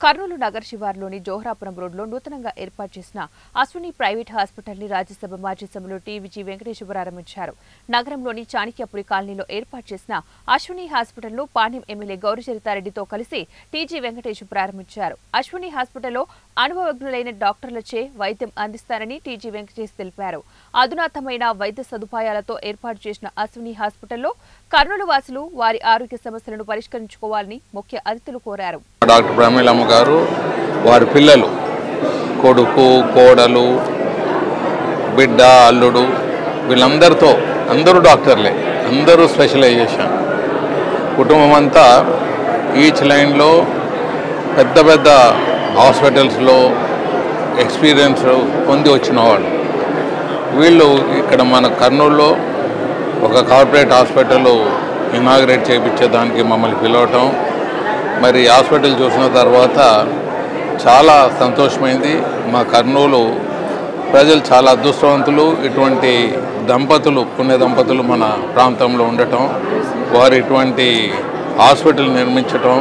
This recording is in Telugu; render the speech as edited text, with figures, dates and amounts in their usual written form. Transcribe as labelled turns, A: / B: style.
A: కర్నూలు నగర్ శివార్లోని జోహరాపురం రోడ్లో నూతనంగా ఏర్పాటు చేసిన అశ్విని ప్రైవేట్ హాస్పిటల్ని రాజ్యసభ మాజీ సభ్యులు టీవీజీ వెంకటేశ్వర ప్రారంభించారు. నగరంలోని చాణక్యపురి కాలనీలో ఏర్పాటు చేసిన అశ్విని హాస్పిటల్ను పాణ్యం ఎమ్మెల్యే గౌరిచరితారెడ్డితో కలిసి టీజీ వెంకటేశ్వర ప్రారంభించారు. అశ్విని హాస్పిటల్లో అనుభవజ్ఞులైన డాక్టర్లచే వైద్యం అందిస్తారని టీజీ వెంకటేష్ తెలిపారు. అధునాతమైన వైద్య సదుపాయాలతో ఏర్పాటు చేసిన అశ్విని హాస్పిటల్లో కర్నూలు వాసులు వారి ఆరోగ్య సమస్యలను పరిష్కరించుకోవాలని ముఖ్య అతిథులు కోరారు.
B: డాక్టర్ బ్రహ్మీలమ్మ గారు వారి పిల్లలు కొడుకు కోడలు బిడ్డ అల్లుడు వీళ్ళందరితో అందరూ డాక్టర్లే, అందరూ స్పెషలైజేషన్ కుటుంబం అంతా ఈచ్ లైన్లో పెద్ద పెద్ద హాస్పిటల్స్లో ఎక్స్పీరియన్స్ పొంది వచ్చిన వాళ్ళు. వీళ్ళు ఇక్కడ మన కర్నూలులో ఒక కార్పొరేట్ హాస్పిటల్ ఇనాగ్రేట్ చేయించేదానికి మమ్మల్ని పిలవటం, మరి హాస్పిటల్ చూసిన తర్వాత చాలా సంతోషమైంది. మా కర్నూలు ప్రజలు చాలా అదృష్టవంతులు. ఇటువంటి దంపతులు పుణ్య దంపతులు మన ప్రాంతంలో ఉండటం, వారు ఇటువంటి హాస్పిటల్ నిర్మించటం